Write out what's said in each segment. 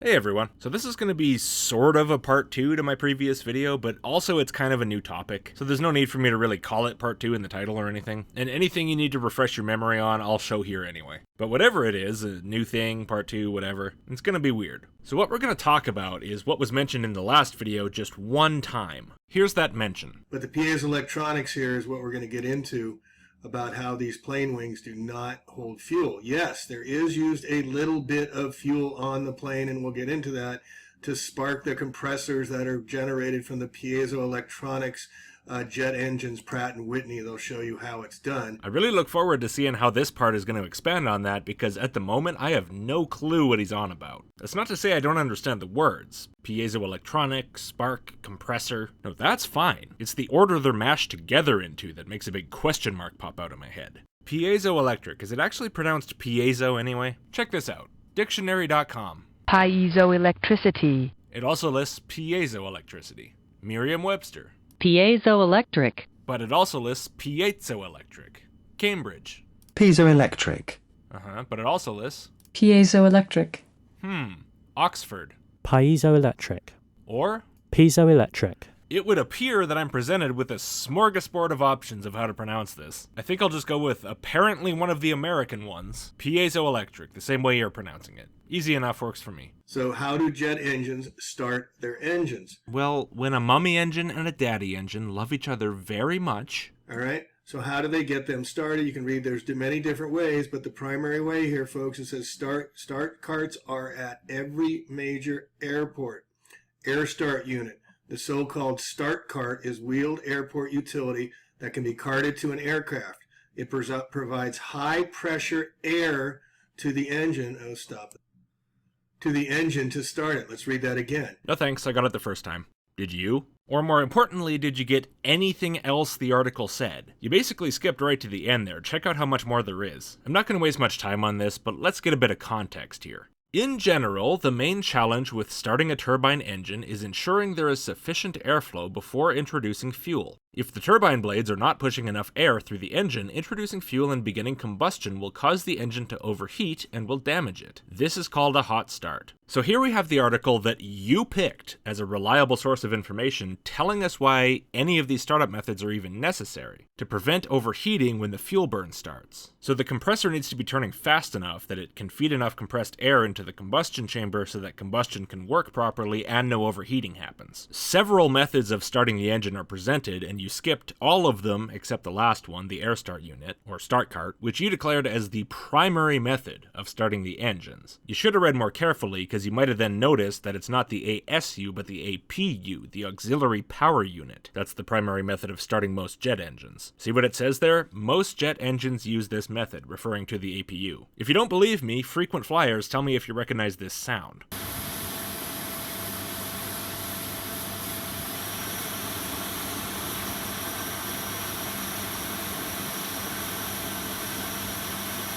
Hey everyone, so this is going to be sort of a part 2 to my previous video, but also it's kind of a new topic, so there's no need for me to really call it part 2 in the title or anything, and anything you need to refresh your memory on, I'll show here anyway. But whatever it is, a new thing, part 2, whatever, it's going to be weird. So what we're going to talk about is what was mentioned in the last video just one time. Here's that mention. But the piezoelectronics here is what we're going to get into about how these plane wings do not hold fuel. Yes, there is used a little bit of fuel on the plane, and we'll get into that, to spark the compressors that are generated from the piezoelectronics jet engines, Pratt Whitney. They'll show you how it's done. I really look forward to seeing how this part is going to expand on that, because at the moment I have no clue what he's on about. That's not to say I don't understand the words. Piezoelectronic, spark, compressor. No, that's fine. It's the order they're mashed together into that makes a big question mark pop out of my head. Piezoelectric, is it actually pronounced piezo anyway? Check this out. Dictionary.com. Piezoelectricity. It also lists piezoelectricity. Merriam-Webster. Piezoelectric. But it also lists piezoelectric. Cambridge. Piezoelectric. But it also lists Piezoelectric. Oxford. Piezoelectric. Or Piezoelectric. it would appear that I'm presented with a smorgasbord of options of how to pronounce this. I think I'll just go with apparently one of the American ones, piezoelectric, the same way you're pronouncing it. Easy enough, works for me. So how do jet engines start their engines? Well, when a mummy engine and a daddy engine love each other very much. All right. So how do they get them started? You can read there's many different ways, but the primary way here, folks, it says start carts are at every major airport. Air start unit. The so-called start cart is wheeled airport utility that can be carted to an aircraft. It provides high-pressure air to the engine. Oh, stop it. To the engine to start it. Let's read that again. No thanks, I got it the first time. Did you? Or more importantly, did you get anything else the article said? You basically skipped right to the end there. Check out how much more there is. I'm not going to waste much time on this, but let's get a bit of context here. In general, the main challenge with starting a turbine engine is ensuring there is sufficient airflow before introducing fuel. If the turbine blades are not pushing enough air through the engine, introducing fuel and beginning combustion will cause the engine to overheat and will damage it. This is called a hot start. So here we have the article that you picked as a reliable source of information telling us why any of these startup methods are even necessary, to prevent overheating when the fuel burn starts. So the compressor needs to be turning fast enough that it can feed enough compressed air into the combustion chamber so that combustion can work properly and no overheating happens. Several methods of starting the engine are presented, and you skipped all of them except the last one, the air start unit, or start cart, which you declared as the primary method of starting the engines. You should have read more carefully, because you might have then noticed that it's not the ASU but the APU, the auxiliary power unit. That's the primary method of starting most jet engines. See what it says there? Most jet engines use this method, referring to the APU. If you don't believe me, frequent flyers tell me if you recognize this sound.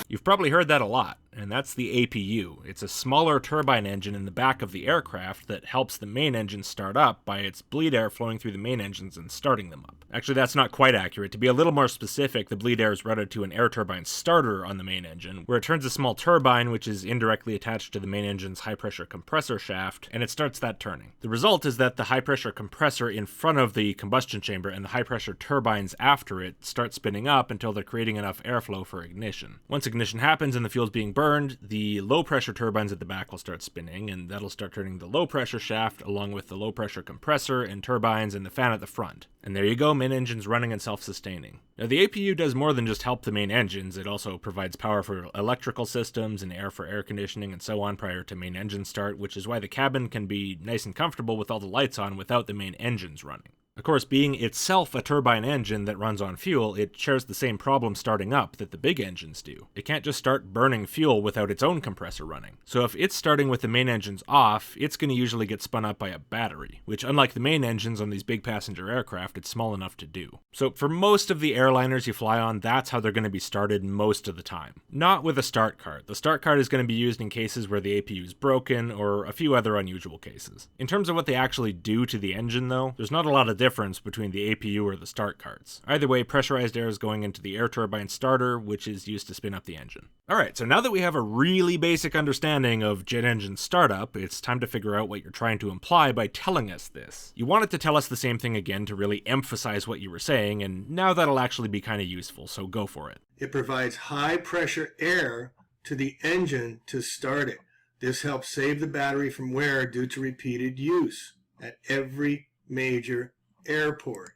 You've probably heard that a lot, and that's the APU. It's a smaller turbine engine in the back of the aircraft that helps the main engine start up by its bleed air flowing through the main engines and starting them up. Actually, that's not quite accurate. To be a little more specific, the bleed air is routed to an air turbine starter on the main engine, where it turns a small turbine, which is indirectly attached to the main engine's high-pressure compressor shaft, and it starts that turning. The result is that the high-pressure compressor in front of the combustion chamber and the high-pressure turbines after it start spinning up until they're creating enough airflow for ignition. Once ignition happens and the fuel's being burned, the low-pressure turbines at the back will start spinning, and that'll start turning the low-pressure shaft along with the low-pressure compressor and turbines and the fan at the front. And there you go, main engine's running and self-sustaining. Now, the APU does more than just help the main engines. It also provides power for electrical systems and air for air conditioning and so on prior to main engine start, which is why the cabin can be nice and comfortable with all the lights on without the main engines running. Of course, being itself a turbine engine that runs on fuel, it shares the same problem starting up that the big engines do. It can't just start burning fuel without its own compressor running. So if it's starting with the main engines off, it's going to usually get spun up by a battery, which unlike the main engines on these big passenger aircraft, it's small enough to do. So for most of the airliners you fly on, that's how they're going to be started most of the time. Not with a start cart. The start cart is going to be used in cases where the APU is broken or a few other unusual cases. In terms of what they actually do to the engine though, there's not a lot of difference between the APU or the start carts. Either way, pressurized air is going into the air turbine starter, which is used to spin up the engine. Alright, so now that we have a really basic understanding of jet engine startup, it's time to figure out what you're trying to imply by telling us this. You wanted to tell us the same thing again to really emphasize what you were saying, and now that'll actually be kind of useful, so go for it. It provides high pressure air to the engine to start it. This helps save the battery from wear due to repeated use at every major airport.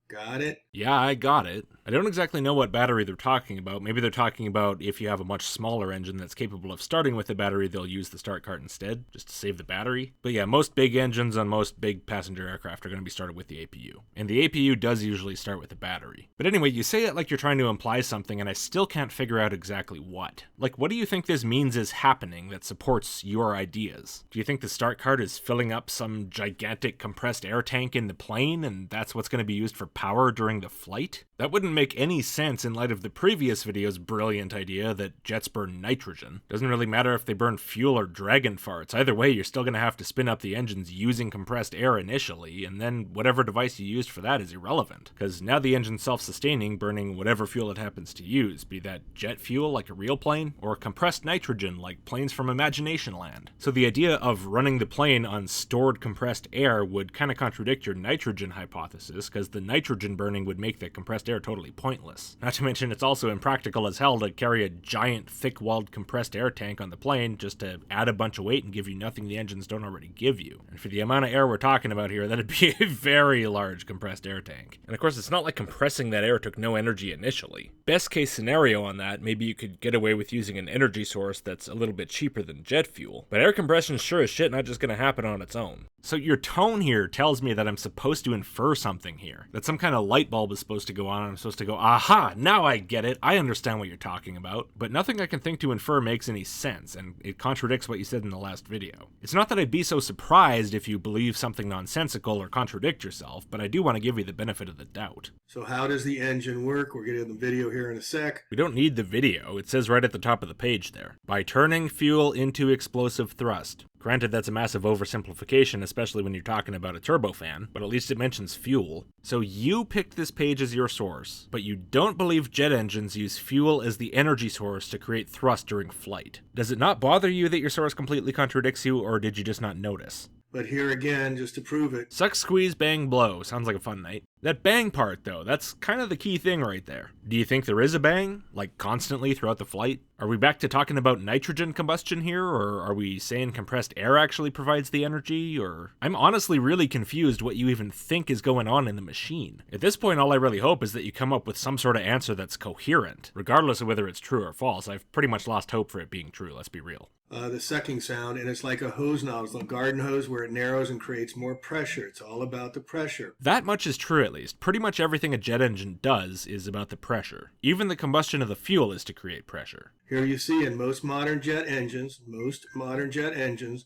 Got it? Yeah, I got it. I don't exactly know what battery they're talking about. Maybe they're talking about if you have a much smaller engine that's capable of starting with a battery, they'll use the start cart instead, just to save the battery. But yeah, most big engines on most big passenger aircraft are going to be started with the APU. And the APU does usually start with a battery. But anyway, you say it like you're trying to imply something, and I still can't figure out exactly what. Like, what do you think this means is happening that supports your ideas? Do you think the start cart is filling up some gigantic compressed air tank in the plane, and that's what's going to be used for power during the flight? That wouldn't make any sense in light of the previous video's brilliant idea that jets burn nitrogen. Doesn't really matter if they burn fuel or dragon farts. Either way, you're still going to have to spin up the engines using compressed air initially, and then whatever device you used for that is irrelevant, because now the engine's self-sustaining, burning whatever fuel it happens to use, be that jet fuel like a real plane, or compressed nitrogen like planes from Imagination Land. So the idea of running the plane on stored compressed air would kind of contradict your nitrogen hypothesis, because the nitrogen burning would make the compressed air totally pointless. Not to mention it's also impractical as hell to carry a giant thick-walled compressed air tank on the plane just to add a bunch of weight and give you nothing the engines don't already give you. And for the amount of air we're talking about here, that'd be a very large compressed air tank. And of course, it's not like compressing that air took no energy initially. Best case scenario on that, maybe you could get away with using an energy source that's a little bit cheaper than jet fuel. But air compression's sure as shit not just gonna happen on its own. So your tone here tells me that I'm supposed to infer something here. That some kind of light bulb is supposed to go on and I'm supposed to go, aha, now I get it, I understand what you're talking about. But nothing I can think to infer makes any sense, and it contradicts what you said in the last video. It's not that I'd be so surprised if you believe something nonsensical or contradict yourself, but I do want to give you the benefit of the doubt. So how does the engine work? We're getting the video here in a sec. We don't need the video, it says right at the top of the page there. By turning fuel into explosive thrust. Granted, that's a massive oversimplification, especially when you're talking about a turbofan, but at least it mentions fuel. So you picked this page as your source, but you don't believe jet engines use fuel as the energy source to create thrust during flight. Does it not bother you that your source completely contradicts you, or did you just not notice? But here again, just to prove it. Suck, squeeze, bang, blow. Sounds like a fun night. That bang part, though, that's kind of the key thing right there. Do you think there is a bang? Like, constantly throughout the flight? Are we back to talking about nitrogen combustion here, or are we saying compressed air actually provides the energy, or... I'm honestly really confused what you even think is going on in the machine. At this point, all I really hope is that you come up with some sort of answer that's coherent. Regardless of whether it's true or false, I've pretty much lost hope for it being true, let's be real. The sucking sound, and it's like a hose nozzle, a garden hose where it narrows and creates more pressure. It's all about the pressure. That much is true, at least. Pretty much everything a jet engine does is about the pressure. Even the combustion of the fuel is to create pressure. Here you see in most modern jet engines.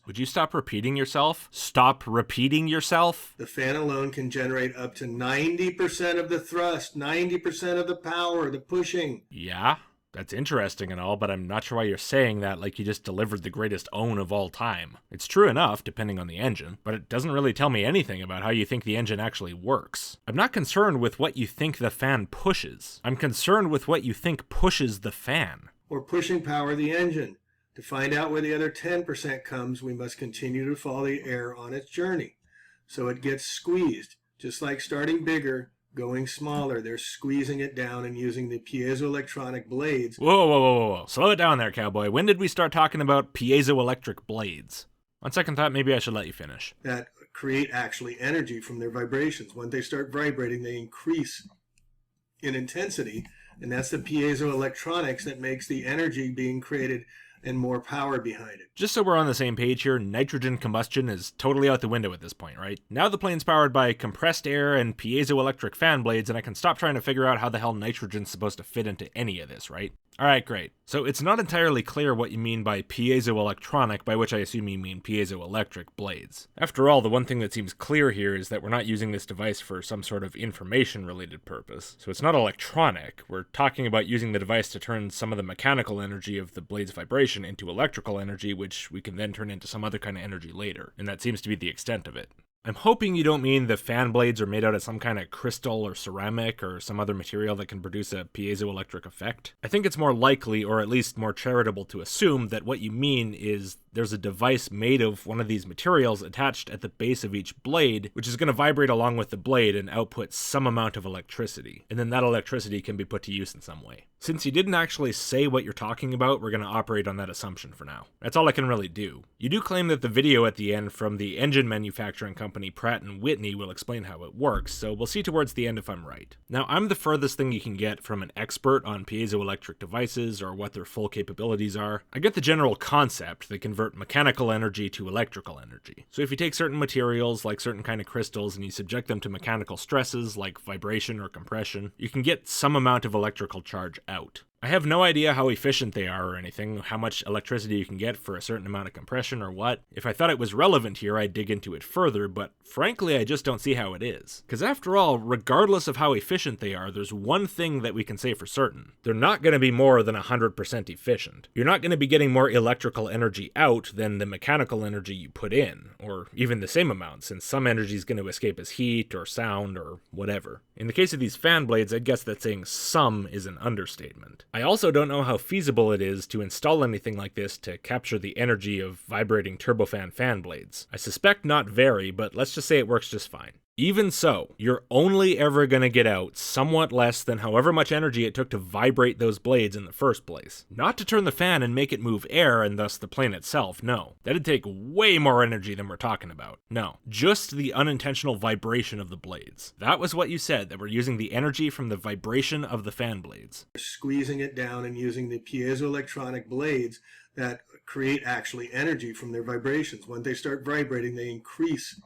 Would you stop repeating yourself? Stop repeating yourself? The fan alone can generate up to 90% of the thrust, 90% of the power, the pushing. Yeah? That's interesting and all, but I'm not sure why you're saying that like you just delivered the greatest own of all time. It's true enough, depending on the engine, but it doesn't really tell me anything about how you think the engine actually works. I'm not concerned with what you think the fan pushes. I'm concerned with what you think pushes the fan. Or pushing power the engine. To find out where the other 10% comes, we must continue to follow the air on its journey. So it gets squeezed, just like starting bigger, going smaller. They're squeezing it down and using the piezoelectronic blades. Whoa. Slow it down there, cowboy. When did we start talking about piezoelectric blades? On second thought, maybe I should let you finish. That create actually energy from their vibrations. When they start vibrating, they increase in intensity, and that's the piezoelectronics that makes the energy being created and more power behind it. Just so we're on the same page here, nitrogen combustion is totally out the window at this point, right? Now the plane's powered by compressed air and piezoelectric fan blades, and I can stop trying to figure out how the hell nitrogen's supposed to fit into any of this, right? Alright, great. So it's not entirely clear what you mean by piezoelectronic, by which I assume you mean piezoelectric blades. After all, the one thing that seems clear here is that we're not using this device for some sort of information-related purpose. So it's not electronic. We're talking about using the device to turn some of the mechanical energy of the blade's vibration into electrical energy, which we can then turn into some other kind of energy later. And that seems to be the extent of it. I'm hoping you don't mean the fan blades are made out of some kind of crystal or ceramic or some other material that can produce a piezoelectric effect. I think it's more likely, or at least more charitable to assume, that what you mean is there's a device made of one of these materials attached at the base of each blade, which is going to vibrate along with the blade and output some amount of electricity, and then that electricity can be put to use in some way. Since you didn't actually say what you're talking about, we're going to operate on that assumption for now. That's all I can really do. You do claim that the video at the end from the engine manufacturing company Pratt Whitney will explain how it works, so we'll see towards the end if I'm right. Now, I'm the furthest thing you can get from an expert on piezoelectric devices or what their full capabilities are. I get the general concept. They convert mechanical energy to electrical energy. So if you take certain materials, like certain kind of crystals, and you subject them to mechanical stresses, like vibration or compression, you can get some amount of electrical charge out. I have no idea how efficient they are or anything, how much electricity you can get for a certain amount of compression or what. If I thought it was relevant here, I'd dig into it further, but frankly, I just don't see how it is. Because after all, regardless of how efficient they are, there's one thing that we can say for certain. They're not going to be more than 100% efficient. You're not going to be getting more electrical energy out than the mechanical energy you put in, or even the same amount, since some energy is going to escape as heat or sound or whatever. In the case of these fan blades, I'd guess that saying some is an understatement. I also don't know how feasible it is to install anything like this to capture the energy of vibrating turbofan fan blades. I suspect not very, but let's just say it works just fine. Even so, you're only ever going to get out somewhat less than however much energy it took to vibrate those blades in the first place. Not to turn the fan and make it move air and thus the plane itself, no. That'd take way more energy than we're talking about. No, just the unintentional vibration of the blades. That was what you said, that we're using the energy from the vibration of the fan blades. Squeezing it down and using the piezoelectronic blades that create actually energy from their vibrations. When they start vibrating, they increase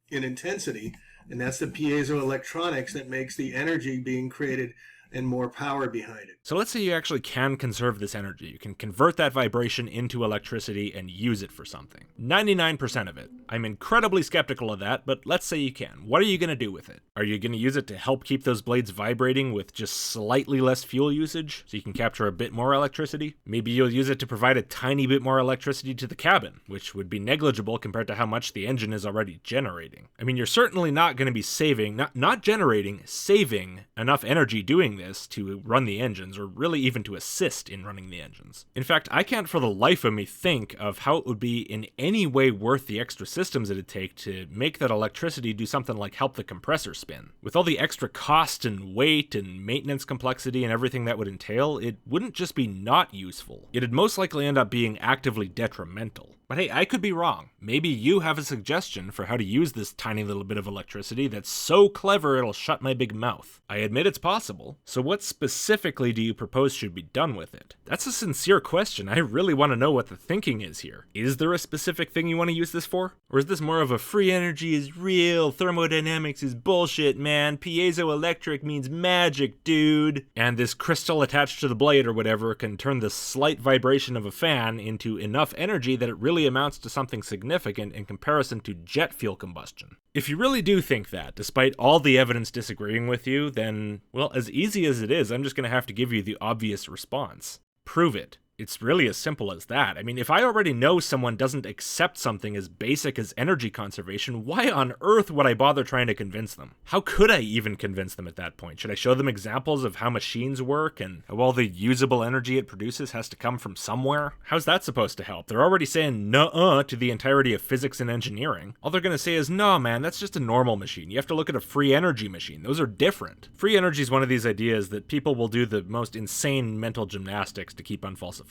in intensity, and that's the piezoelectronics that makes the energy being created and more power behind it. So let's say you actually can conserve this energy. You can convert that vibration into electricity and use it for something. 99% of it. I'm incredibly skeptical of that, but let's say you can. What are you going to do with it? Are you going to use it to help keep those blades vibrating with just slightly less fuel usage so you can capture a bit more electricity? Maybe you'll use it to provide a tiny bit more electricity to the cabin, which would be negligible compared to how much the engine is already generating. I mean, you're certainly not going to be saving, not generating, saving enough energy doing this to run the engines, or really even to assist in running the engines. In fact, I can't for the life of me think of how it would be in any way worth the extra systems it'd take to make that electricity do something like help the compressor spin. With all the extra cost and weight and maintenance complexity and everything that would entail, it wouldn't just be not useful. It'd most likely end up being actively detrimental. But hey, I could be wrong. Maybe you have a suggestion for how to use this tiny little bit of electricity that's so clever it'll shut my big mouth. I admit it's possible. So what specifically do you propose should be done with it? That's a sincere question. I really want to know what the thinking is here. Is there a specific thing you want to use this for? Or is this more of a free energy is real, thermodynamics is bullshit, man, piezoelectric means magic, dude, and this crystal attached to the blade or whatever can turn the slight vibration of a fan into enough energy that it really amounts to something significant in comparison to jet fuel combustion? If you really do think that, despite all the evidence disagreeing with you, then, well, as easy as it is, I'm just going to have to give you the obvious response. Prove it. It's really as simple as that. I mean, if I already know someone doesn't accept something as basic as energy conservation, why on earth would I bother trying to convince them? How could I even convince them at that point? Should I show them examples of how machines work and how all the usable energy it produces has to come from somewhere? How's that supposed to help? They're already saying nuh-uh to the entirety of physics and engineering. All they're going to say is, no man, that's just a normal machine. You have to look at a free energy machine. Those are different. Free energy is one of these ideas that people will do the most insane mental gymnastics to keep unfalsifiable.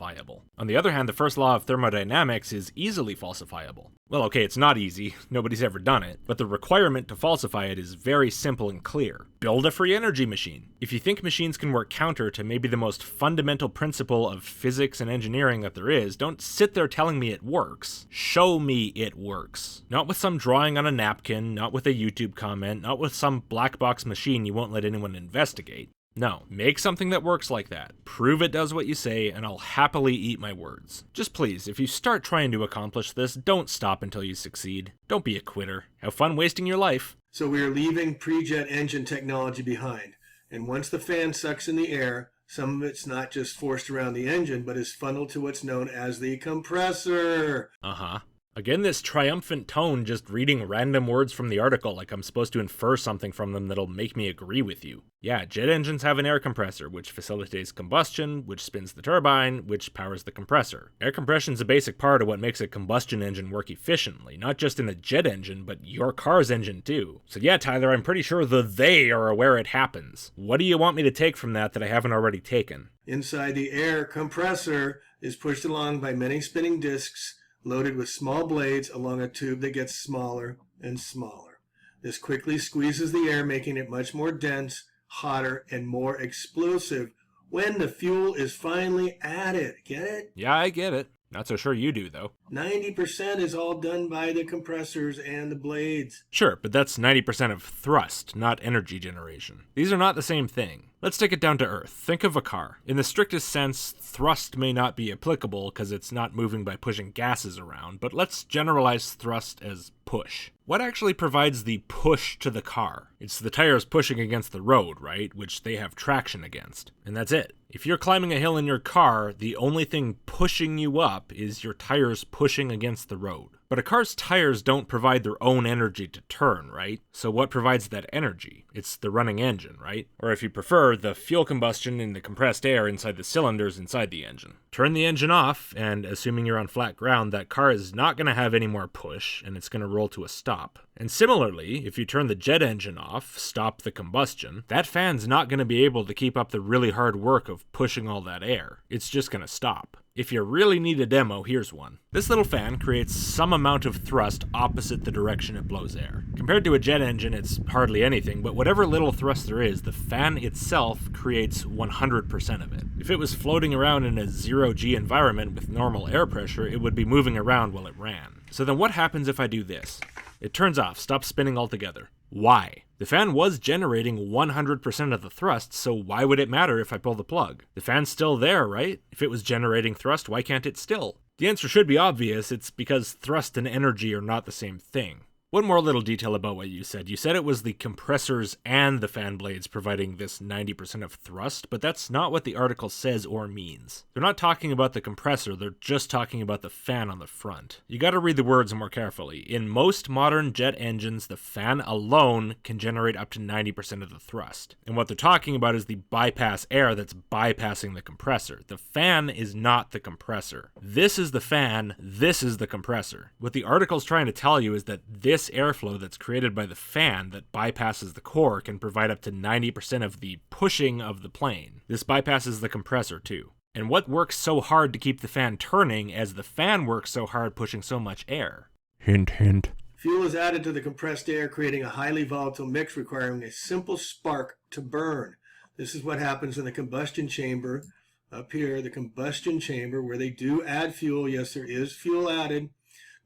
On the other hand, the first law of thermodynamics is easily falsifiable. Well, okay, it's not easy, nobody's ever done it, but the requirement to falsify it is very simple and clear. Build a free energy machine. If you think machines can work counter to maybe the most fundamental principle of physics and engineering that there is, don't sit there telling me it works. Show me it works. Not with some drawing on a napkin, not with a YouTube comment, not with some black box machine you won't let anyone investigate. No, make something that works like that. Prove it does what you say, and I'll happily eat my words. Just please, if you start trying to accomplish this, don't stop until you succeed. Don't be a quitter. Have fun wasting your life. So we are leaving pre-jet engine technology behind. And once the fan sucks in the air, some of it's not just forced around the engine, but is funneled to what's known as the compressor. Uh-huh. Again, this triumphant tone just reading random words from the article like I'm supposed to infer something from them that'll make me agree with you. Yeah, jet engines have an air compressor, which facilitates combustion, which spins the turbine, which powers the compressor. Air compression is a basic part of what makes a combustion engine work efficiently, not just in a jet engine, but your car's engine too. So yeah, Tyler, I'm pretty sure they are aware it happens. What do you want me to take from that I haven't already taken? Inside the air compressor is pushed along by many spinning discs loaded with small blades along a tube that gets smaller and smaller. This quickly squeezes the air, making it much more dense, hotter, and more explosive when the fuel is finally added. Get it? Yeah, I get it. Not so sure you do, though. 90% is all done by the compressors and the blades. Sure, but that's 90% of thrust, not energy generation. These are not the same thing. Let's take it down to earth. Think of a car. In the strictest sense, thrust may not be applicable because it's not moving by pushing gases around, but let's generalize thrust as push. What actually provides the push to the car? It's the tires pushing against the road, right? Which they have traction against. And that's it. If you're climbing a hill in your car, the only thing pushing you up is your tires pushing against the road. But a car's tires don't provide their own energy to turn, right? So what provides that energy? It's the running engine, right? Or if you prefer, the fuel combustion in the compressed air inside the cylinders inside the engine. Turn the engine off, and assuming you're on flat ground, that car is not going to have any more push, and it's going to roll to a stop. And similarly, if you turn the jet engine off, stop the combustion, that fan's not going to be able to keep up the really hard work of pushing all that air. It's just going to stop. If you really need a demo, here's one. This little fan creates some amount of thrust opposite the direction it blows air. Compared to a jet engine, it's hardly anything, but whatever little thrust there is, the fan itself creates 100% of it. If it was floating around in a zero-G environment with normal air pressure, it would be moving around while it ran. So then what happens if I do this? It turns off, stops spinning altogether. Why? The fan was generating 100% of the thrust, so why would it matter if I pull the plug? The fan's still there, right? If it was generating thrust, why can't it still? The answer should be obvious. It's because thrust and energy are not the same thing. One more little detail about what you said. You said it was the compressors and the fan blades providing this 90% of thrust, but that's not what the article says or means. They're not talking about the compressor, they're just talking about the fan on the front. You gotta read the words more carefully. In most modern jet engines, the fan alone can generate up to 90% of the thrust. And what they're talking about is the bypass air that's bypassing the compressor. The fan is not the compressor. This is the fan, this is the compressor. What the article's trying to tell you is that this airflow that's created by the fan that bypasses the core can provide up to 90% of the pushing of the plane. This bypasses the compressor too. And what works so hard to keep the fan turning as the fan works so hard pushing so much air? Hint, hint. Fuel is added to the compressed air, creating a highly volatile mix requiring a simple spark to burn. This is what happens in the combustion chamber. Up here, the combustion chamber, where they do add fuel. Yes, there is fuel added,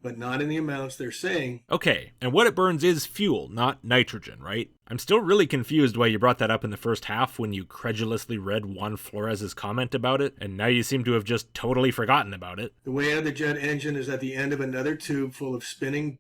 but not in the amounts they're saying. Okay, and what it burns is fuel, not nitrogen, right? I'm still really confused why you brought that up in the first half when you credulously read Juan Flores' comment about it, and now you seem to have just totally forgotten about it. The way out of the jet engine is at the end of another tube full of spinning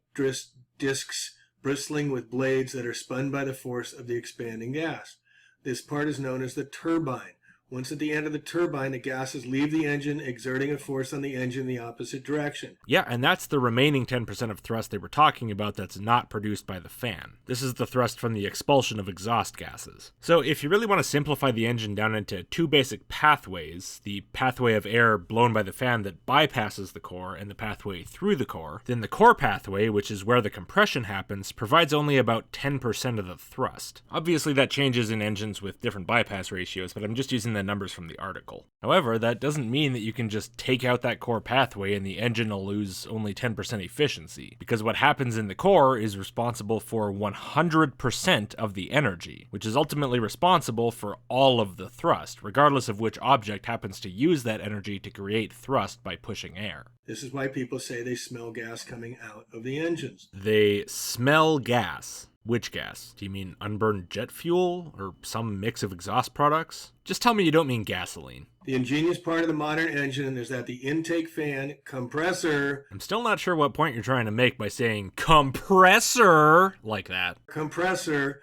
discs bristling with blades that are spun by the force of the expanding gas. This part is known as the turbine. Once at the end of the turbine, the gases leave the engine, exerting a force on the engine in the opposite direction. Yeah, and that's the remaining 10% of thrust they were talking about that's not produced by the fan. This is the thrust from the expulsion of exhaust gases. So if you really want to simplify the engine down into two basic pathways, the pathway of air blown by the fan that bypasses the core and the pathway through the core, then the core pathway, which is where the compression happens, provides only about 10% of the thrust. Obviously that changes in engines with different bypass ratios, but I'm just using the numbers from the article. However, that doesn't mean that you can just take out that core pathway and the engine will lose only 10% efficiency, because what happens in the core is responsible for 100% of the energy, which is ultimately responsible for all of the thrust, regardless of which object happens to use that energy to create thrust by pushing air. This is why people say they smell gas coming out of the engines. They smell gas. Which gas? Do you mean unburned jet fuel or some mix of exhaust products? Just tell me you don't mean gasoline. The ingenious part of the modern engine is that the intake fan compressor... I'm still not sure what point you're trying to make by saying compressor like that. Compressor.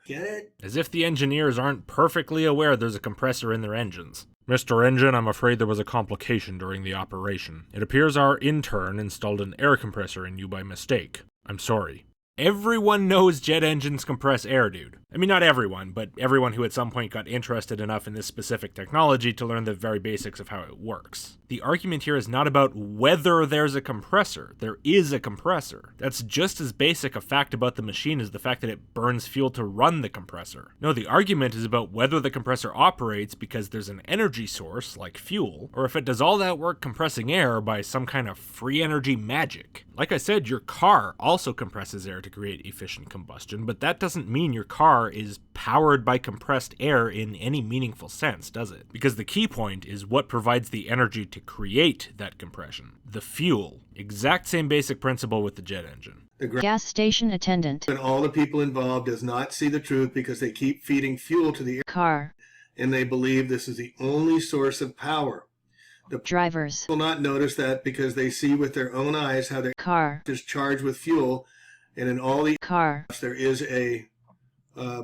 Get it? As if the engineers aren't perfectly aware there's a compressor in their engines. Mr. Engine, I'm afraid there was a complication during the operation. It appears our intern installed an air compressor in you by mistake. I'm sorry. Everyone knows jet engines compress air, dude. I mean, not everyone, but everyone who at some point got interested enough in this specific technology to learn the very basics of how it works. The argument here is not about whether there's a compressor. There is a compressor. That's just as basic a fact about the machine as the fact that it burns fuel to run the compressor. No, the argument is about whether the compressor operates because there's an energy source, like fuel, or if it does all that work compressing air by some kind of free energy magic. Like I said, your car also compresses air to create efficient combustion, but that doesn't mean your car is powered by compressed air in any meaningful sense, does it? Because the key point is what provides the energy to create that compression. The fuel. Exact same basic principle with the jet engine. The Gas station attendant. and all the people involved does not see the truth because they keep feeding fuel to the air Car. and they believe this is the only source of power. Drivers. Will not notice that because they see with their own eyes how their Car. is charged with fuel, and in all the Car. there is a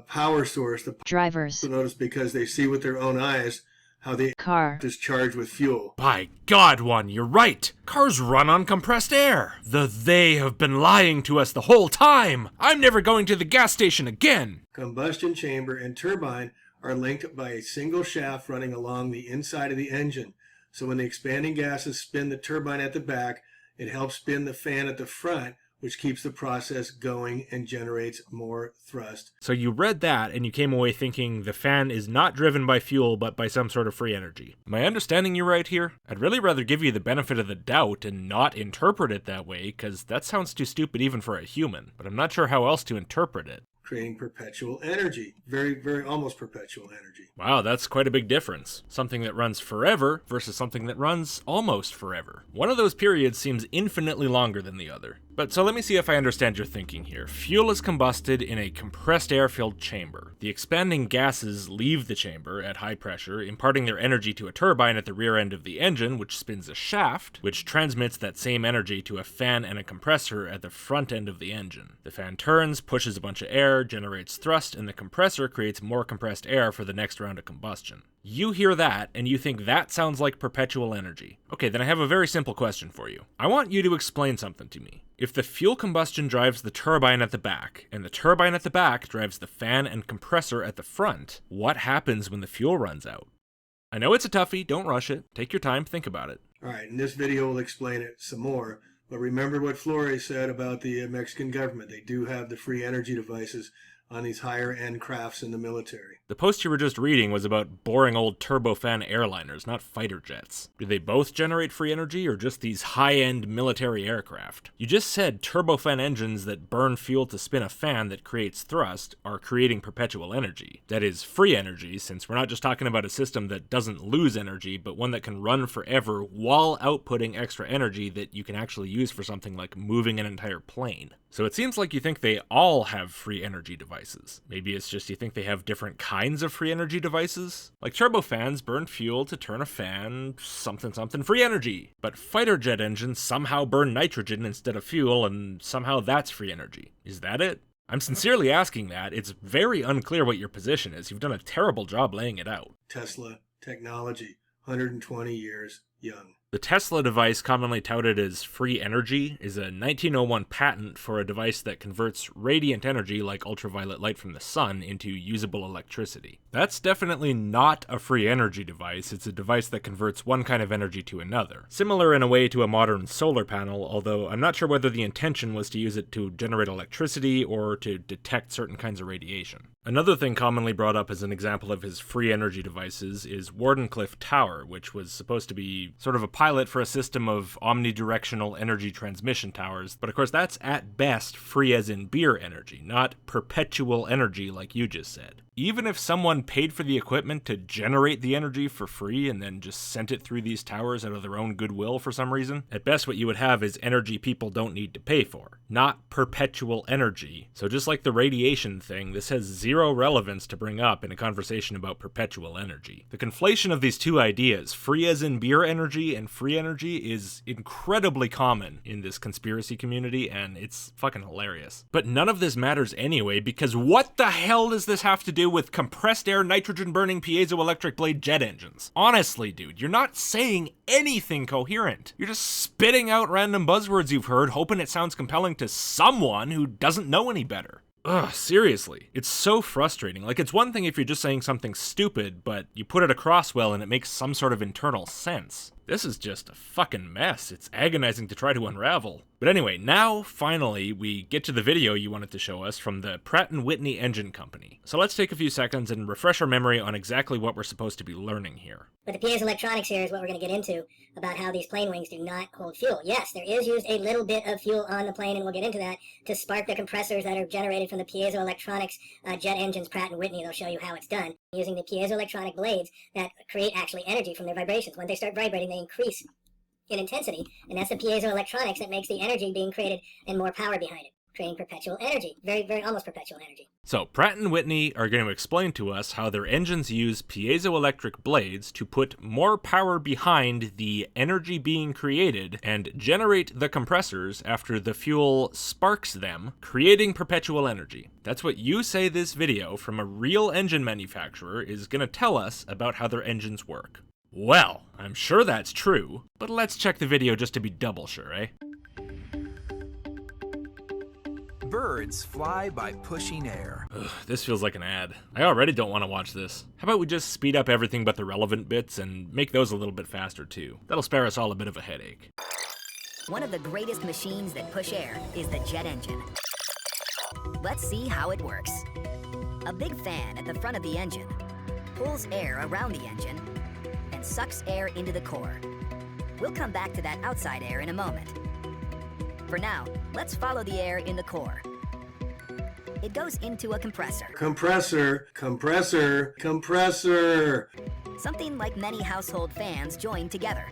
power source. The Drivers. people notice because they see with their own eyes how the Car. is charged with fuel. By God, one, you're right. Cars run on compressed air. They have been lying to us the whole time. I'm never going to the gas station again. Combustion chamber and turbine are linked by a single shaft running along the inside of the engine. So when the expanding gases spin the turbine at the back, it helps spin the fan at the front, which keeps the process going and generates more thrust. So you read that and you came away thinking the fan is not driven by fuel but by some sort of free energy. Am I understanding you right here? I'd really rather give you the benefit of the doubt and not interpret it that way, because that sounds too stupid even for a human, but I'm not sure how else to interpret it. Creating perpetual energy. Very, very almost perpetual energy. Wow, that's quite a big difference. Something that runs forever versus something that runs almost forever. One of those periods seems infinitely longer than the other. But so let me see if I understand your thinking here. Fuel is combusted in a compressed air-filled chamber. The expanding gases leave the chamber at high pressure, imparting their energy to a turbine at the rear end of the engine, which spins a shaft, which transmits that same energy to a fan and a compressor at the front end of the engine. The fan turns, pushes a bunch of air, generates thrust, and the compressor creates more compressed air for the next round of combustion. You hear that, and you think that sounds like perpetual energy. Okay, then I have a very simple question for you. I want you to explain something to me. If the fuel combustion drives the turbine at the back, and the turbine at the back drives the fan and compressor at the front, what happens when the fuel runs out? I know it's a toughie, don't rush it. Take your time, think about it. All right, in this video we'll explain it some more. But remember what Flores said about the Mexican government. They do have the free energy devices on these higher end crafts in the military. The post you were just reading was about boring old turbofan airliners, not fighter jets. Do they both generate free energy, or just these high-end military aircraft? You just said turbofan engines that burn fuel to spin a fan that creates thrust are creating perpetual energy. That is, free energy, since we're not just talking about a system that doesn't lose energy, but one that can run forever while outputting extra energy that you can actually use for something like moving an entire plane. So it seems like you think they all have free energy devices. Maybe it's just you think they have different kinds of free energy devices? Like turbofans burn fuel to turn a fan, something free energy. But fighter jet engines somehow burn nitrogen instead of fuel, and somehow that's free energy. Is that it? I'm sincerely asking that. It's very unclear what your position is. You've done a terrible job laying it out. Tesla technology, 120 years young. The Tesla device, commonly touted as free energy, is a 1901 patent for a device that converts radiant energy, like ultraviolet light from the sun, into usable electricity. That's definitely not a free energy device. It's a device that converts one kind of energy to another. Similar in a way to a modern solar panel, although I'm not sure whether the intention was to use it to generate electricity or to detect certain kinds of radiation. Another thing commonly brought up as an example of his free energy devices is Wardenclyffe Tower, which was supposed to be sort of a pilot for a system of omnidirectional energy transmission towers, but of course that's at best free as in beer energy, not perpetual energy like you just said. Even if someone paid for the equipment to generate the energy for free and then just sent it through these towers out of their own goodwill for some reason, at best what you would have is energy people don't need to pay for, not perpetual energy. So just like the radiation thing, this has zero relevance to bring up in a conversation about perpetual energy. The conflation of these two ideas, free as in beer energy and free energy, is incredibly common in this conspiracy community, and it's fucking hilarious. But none of this matters anyway, because what the hell does this have to do do with compressed air nitrogen burning piezoelectric blade jet engines? Honestly, dude, you're not saying anything coherent. You're just spitting out random buzzwords you've heard, hoping it sounds compelling to someone who doesn't know any better. Ugh, seriously. It's so frustrating. Like, it's one thing if you're just saying something stupid, but you put it across well and it makes some sort of internal sense. This is just a fucking mess. It's agonizing to try to unravel. But anyway, now, finally, we get to the video you wanted to show us from the Pratt Whitney engine company. So let's take a few seconds and refresh our memory on exactly what we're supposed to be learning here. But the piezoelectronics here is what we're going to get into about how these plane wings do not hold fuel. Yes, there is used a little bit of fuel on the plane, and we'll get into that, to spark the compressors that are generated from the piezoelectronics jet engines, Pratt & Whitney. They'll show you how it's done, using the piezoelectronic blades that create actually energy from their vibrations. When they start vibrating, they increase in intensity, and that's the piezoelectronics that makes the energy being created and more power behind it, creating perpetual energy. Very, very almost perpetual energy. So, Pratt & Whitney are going to explain to us how their engines use piezoelectric blades to put more power behind the energy being created and generate the compressors after the fuel sparks them, creating perpetual energy. That's what you say this video from a real engine manufacturer is going to tell us about how their engines work. Well, I'm sure that's true, but let's check the video just to be double sure, eh? Birds fly by pushing air. Ugh, this feels like an ad. I already don't want to watch this. How about we just speed up everything but the relevant bits and make those a little bit faster too? That'll spare us all a bit of a headache. One of the greatest machines that push air is the jet engine. Let's see how it works. A big fan at the front of the engine pulls air around the engine and sucks air into the core. We'll come back to that outside air in a moment. For now, let's follow the air in the core. It goes into a compressor. Compressor, compressor, compressor. Something like many household fans join together.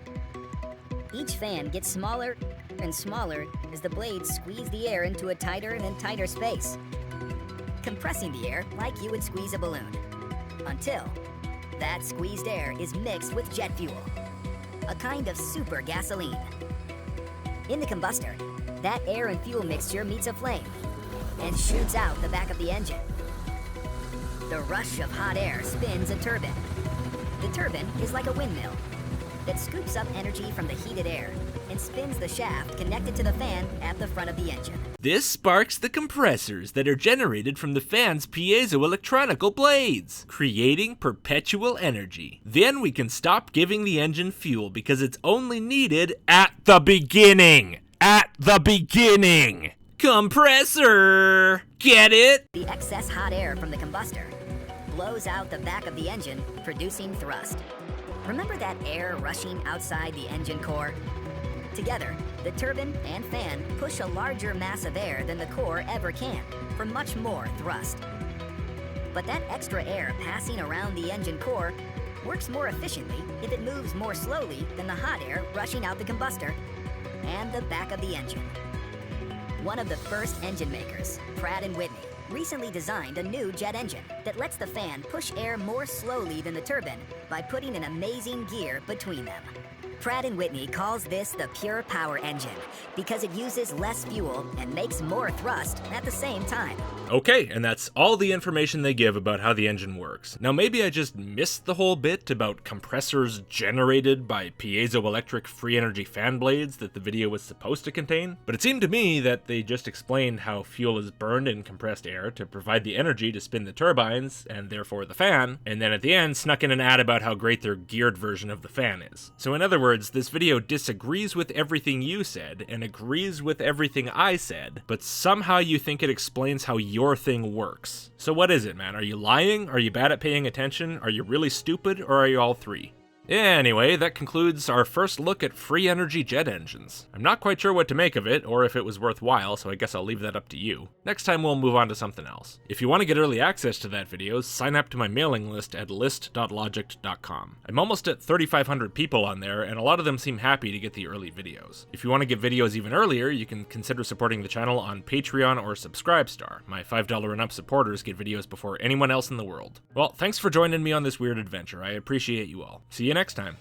Each fan gets smaller and smaller as the blades squeeze the air into a tighter and tighter space, compressing the air like you would squeeze a balloon, until that squeezed air is mixed with jet fuel, a kind of super gasoline. In the combustor, that air and fuel mixture meets a flame and shoots out the back of the engine. The rush of hot air spins a turbine. The turbine is like a windmill that scoops up energy from the heated air and spins the shaft connected to the fan at the front of the engine. This sparks the compressors that are generated from the fan's piezoelectronical blades, creating perpetual energy. Then we can stop giving the engine fuel because it's only needed at the beginning. At the beginning. Compressor! Get it? The excess hot air from the combustor blows out the back of the engine, producing thrust. Remember that air rushing outside the engine core? Together, the turbine and fan push a larger mass of air than the core ever can, for much more thrust. But that extra air passing around the engine core works more efficiently if it moves more slowly than the hot air rushing out the combustor and the back of the engine. One of the first engine makers, Pratt & Whitney, recently designed a new jet engine that lets the fan push air more slowly than the turbine by putting an amazing gear between them. Pratt & Whitney calls this the pure power engine because it uses less fuel and makes more thrust at the same time. Okay, and that's all the information they give about how the engine works. Now maybe I just missed the whole bit about compressors generated by piezoelectric free energy fan blades that the video was supposed to contain, but it seemed to me that they just explained how fuel is burned in compressed air to provide the energy to spin the turbines, and therefore the fan, and then at the end snuck in an ad about how great their geared version of the fan is. So in other words, this video disagrees with everything you said and agrees with everything I said, but somehow you think it explains how your thing works. So what is it, man? Are you lying? Are you bad at paying attention? Are you really stupid? Or are you all three? Anyway, that concludes our first look at free energy jet engines. I'm not quite sure what to make of it, or if it was worthwhile, so I guess I'll leave that up to you. Next time we'll move on to something else. If you want to get early access to that video, sign up to my mailing list at list.logicked.com. I'm almost at 3,500 people on there, and a lot of them seem happy to get the early videos. If you want to get videos even earlier, you can consider supporting the channel on Patreon or Subscribestar. My $5 and up supporters get videos before anyone else in the world. Well, thanks for joining me on this weird adventure. I appreciate you all. See you next time.